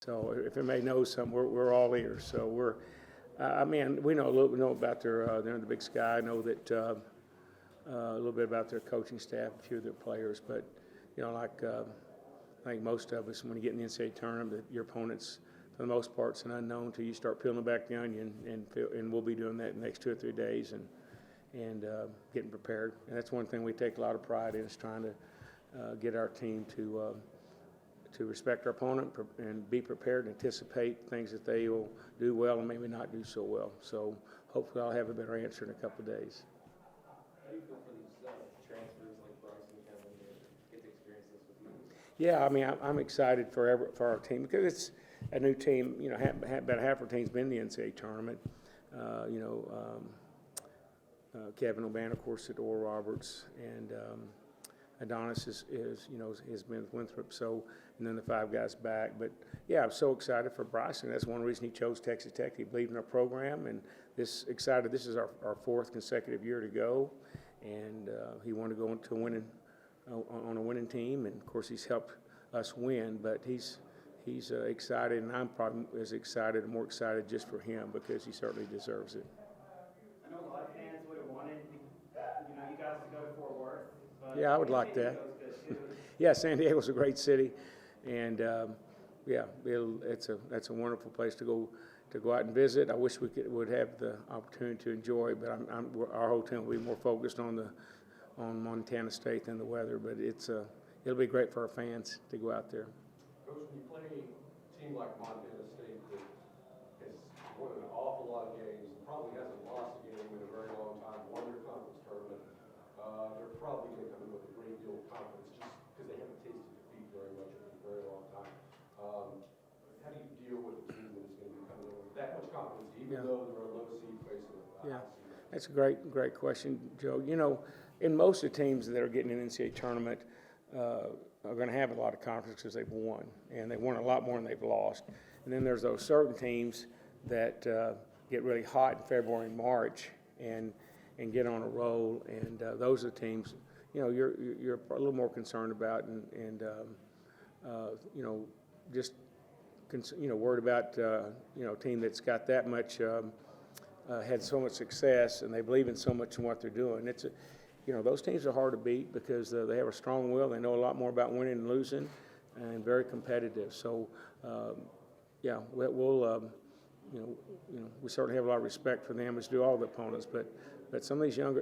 So if anybody knows something, we're all ears. So I mean, we know a little bit about they're in the Big Sky. I know that a little bit about their coaching staff, a few of their players. But like I think most of us, when you get in the NCAA tournament, your opponents, for the most part, is an unknown until you start peeling back the onion, and we'll be doing that in the next 2 or 3 days and getting prepared. And that's one thing we take a lot of pride in, is trying to get our team to respect our opponent and be prepared and anticipate things that they will do well and maybe not do so well. So hopefully I'll have a better answer in a couple of days. How do you feel for these transfers like Bryson and Kevin to get to experience this with you? Yeah, I mean, I'm excited for our team because it's a new team. About half our team's been in the NCAA tournament. Kevin O'Bannon, of course, at Oral Roberts, and Adonis has been with Winthrop. So, and then the 5 guys back. But yeah, I'm so excited for Bryson. That's one reason he chose Texas Tech. He believed in our program, and this is our 4th consecutive year to go, and he wanted to go into on a winning team, and of course he's helped us win. But he's excited, and I'm probably as excited, more excited just for him because he certainly deserves it. I know a lot of fans would have wanted you guys to go to Fort Worth. Yeah, I would like that. Yeah, San Diego's a great city, and yeah, that's a wonderful place to go out and visit. I wish we would have the opportunity to enjoy, but our whole team will be more focused on Montana State than the weather. But it'll be great for our fans to go out there. Coach, when you play a team like Montana State that has won an awful lot of games, probably hasn't lost a game in a very long time, won their conference tournament, they're probably going to come in with a great deal of confidence just because they haven't tasted defeat very much in a very long time. How do you deal with a team that is going to be coming in with that much confidence, even though they're a low seed facing a high seed? That's a great question, Joe. In most of the teams that are getting in the NCAA tournament are going to have a lot of confidence because they've won, and they've won a lot more than they've lost. And then there's those certain teams that get really hot in February and March and get on a roll, and those are the teams you're a little more concerned about, and just worried about a team that's got that much had so much success, and they believe in so much in what they're doing. Those teams are hard to beat because they have a strong will. They know a lot more about winning and losing, and very competitive. So, yeah, we'll we certainly have a lot of respect for them, as do all the opponents. But some of these younger,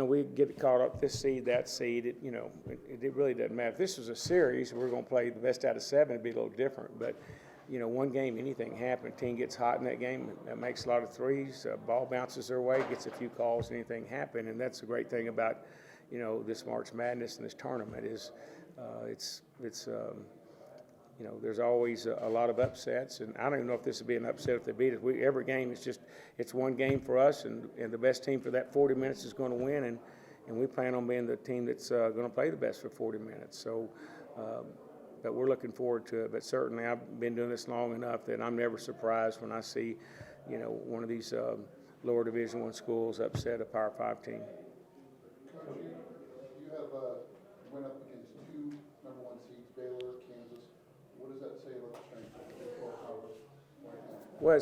we get caught up this seed, that seed. It really doesn't matter. If this was a series, we're going to play the best out of 7. It'd be a little different. But one game, anything happen. Team gets hot in that game, that makes a lot of threes. Ball bounces their way, gets a few calls, anything happen. And that's the great thing about this March Madness and this tournament is there's always a lot of upsets, and I don't even know if this would be an upset if they beat us. Every game is it's one game for us, and the best team for that 40 minutes is going to win, and we plan on being the team that's going to play the best for 40 minutes. So, but we're looking forward to it. But certainly, I've been doing this long enough that I'm never surprised when I see, one of these lower Division I schools upset a Power 5 team. Coach, you have went up against 2 number 1 seeds, Baylor, Kansas. What does that say about the strength of the Big 12 conference right now? Well,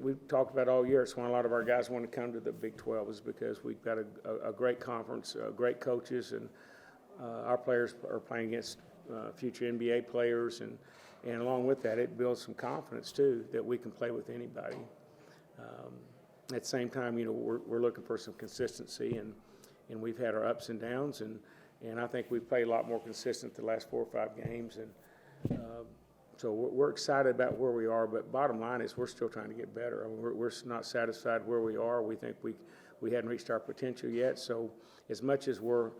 we've talked about all year. It's when a lot of our guys want to come to the Big 12 is because we've got a great conference, great coaches, and our players are playing against future NBA players, and along with that, it builds some confidence too that we can play with anybody. At the same time, we're looking for some consistency, and we've had our ups and downs, and I think we've played a lot more consistent the last 4 or 5 games, and so we're excited about where we are. But bottom line is we're still trying to get better. I mean, we're not satisfied where we are. We think we hadn't reached our potential yet. So as much as we're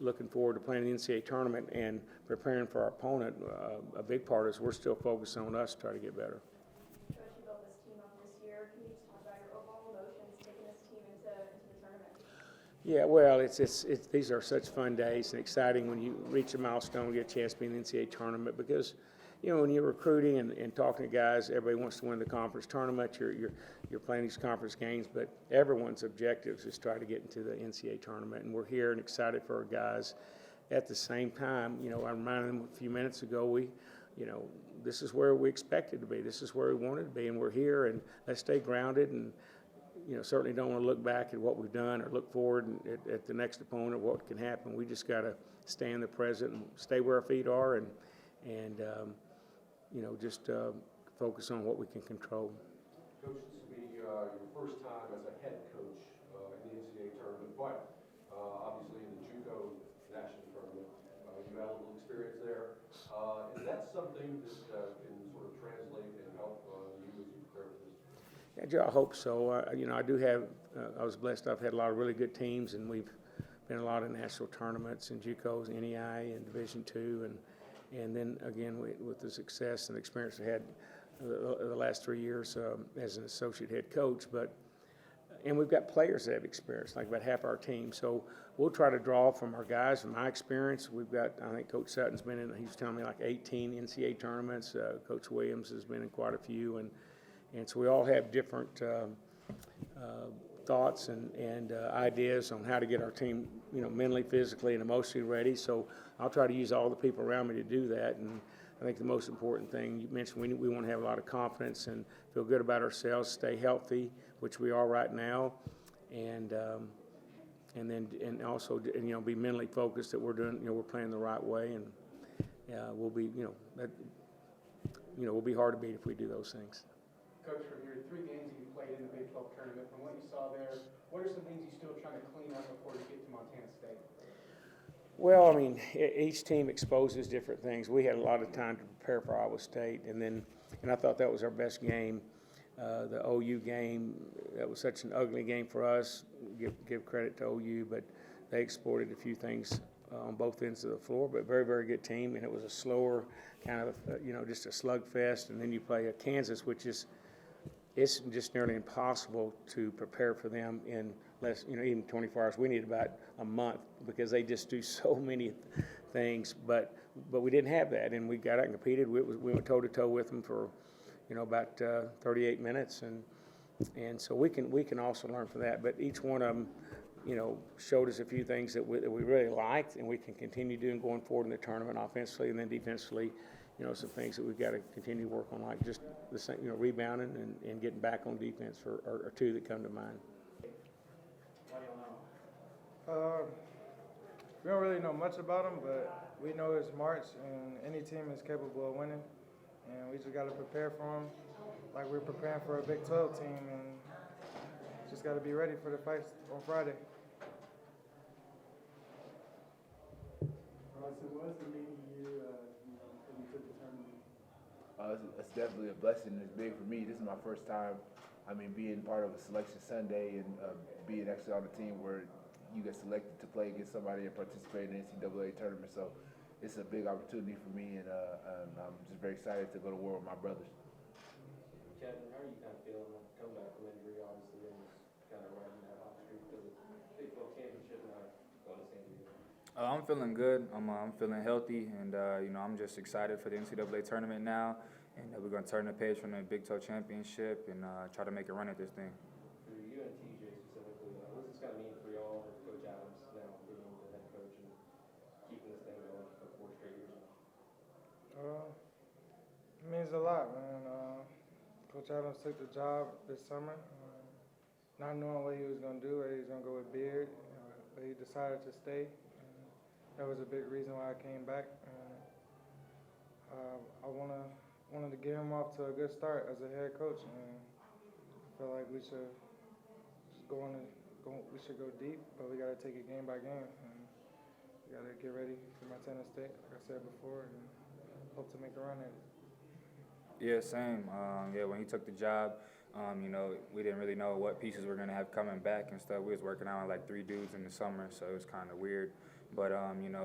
looking forward to playing the NCAA tournament and preparing for our opponent, a big part is we're still focused on us to try to get better. Coach, you built this team up this year. Can you just talk about your overall emotions taking this team into the tournament? Yeah, well, these are such fun days and exciting when you reach a milestone, get a chance to be in the NCAA tournament because, when you're recruiting and talking to guys, everybody wants to win the conference tournament. You're playing these conference games, but everyone's objectives is try to get into the NCAA tournament, and we're here and excited for our guys. At the same time, I reminded them a few minutes ago, this is where we expected to be. This is where we wanted to be, and we're here, and let's stay grounded and, certainly don't want to look back at what we've done or look forward at the next opponent, what can happen. We just got to stay in the present and stay where our feet are and just focus on what we can control. Coach, this will be your first time as a head coach in the NCAA tournament, but obviously in the JUCO national tournament, you have a little experience there. Is that something that can sort of translate and help you as you prepare for this? Yeah, Joe, I hope so. I do have. I was blessed. I've had a lot of really good teams, and we've been in a lot of national tournaments and JUCOs, NEI, and Division II, and then again with the success and experience I had the last 3 years as an associate head coach. And we've got players that have experience, like about half our team. So we'll try to draw from our guys. From my experience, we've got, I think Coach Sutton's been in, he was telling me, like 18 NCAA tournaments. Coach Williams has been in quite a few. And so we all have different thoughts and ideas on how to get our team, mentally, physically, and emotionally ready. So I'll try to use all the people around me to do that. And I think the most important thing you mentioned, we want to have a lot of confidence and feel good about ourselves, stay healthy, which we are right now, and also be mentally focused that we're doing, we're playing the right way, and we'll be, we'll be hard to beat if we do those things. Coach, from your 3 games that you played in the Big 12 tournament, from what you saw there, what are some things you're still trying to clean up before you get to Montana State? Well, I mean, each team exposes different things. We had a lot of time to prepare for Iowa State, and I thought that was our best game. The OU game, that was such an ugly game for us. Give credit to OU, but they exploited a few things on both ends of the floor. But very, very good team, and it was a slower kind of, just a slugfest. And then you play a Kansas, which is it's just nearly impossible to prepare for them in less, even 24 hours. We need about a month because they just do so many things. But we didn't have that, and we got out and competed. We went toe to toe with them for about 38 minutes, and so we can also learn from that. But each one of them, showed us a few things that we really liked, and we can continue doing going forward in the tournament offensively, and then defensively, some things that we've got to continue to work on, like just the same, rebounding and getting back on defense are 2 that come to mind. What do you know? We don't really know much about them, but we know it's March, and any team is capable of winning. And we just got to prepare for them like we're preparing for a Big 12 team, and just got to be ready for the fights on Friday. So what does it mean to you, when you took the tournament? It's definitely a blessing. It's big for me. This is my first time, being part of a selection Sunday and being actually on a team where you get selected to play against somebody and participate in the NCAA tournament. So it's a big opportunity for me, and I'm just very excited to go to war with my brothers. Kevin, how are you kind of feeling coming back from injury, obviously, and just kind of riding that hot streak to the Big 12 championship now going to San Diego? I'm feeling good. I'm feeling healthy, and I'm just excited for the NCAA tournament now, and we're going to turn the page from the Big 12 championship and try to make a run at this thing. For you and TJ specifically, what does this kind of mean for y'all with Coach Adams now being the head coach and keeping this thing going for 4 straight years now? It means a lot, man. Coach Adams took the job this summer, not knowing what he was going to do, whether he was going to go with Beard, but he decided to stay. That was a big reason why I came back. I wanted to get him off to a good start as a head coach, and I feel like we should just we should go deep, but we got to take it game by game, and we got to get ready for Montana State, like I said before, and hope to make a run at it. Yeah, same. When he took the job, we didn't really know what pieces we're gonna have coming back and stuff. We was working out with like 3 dudes in the summer, so it was kind of weird. But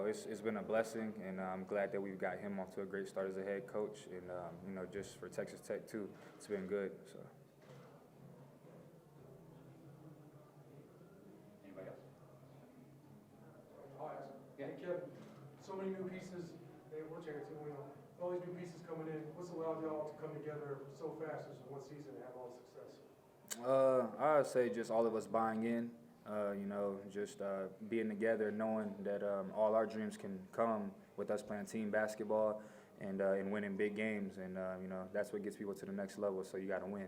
it's been a blessing, and I'm glad that we've got him off to a great start as a head coach, and just for Texas Tech too, it's been good. So. Anybody else? I'll ask. Yeah. Hey, Kevin, so many new pieces. We're checking too. All these new pieces coming in. What's allowed y'all to come together so fast as one season and have all the success? I'd say just all of us buying in. Just being together, knowing that all our dreams can come with us playing team basketball, and winning big games. And, you know, that's what gets people to the next level, so you got to win.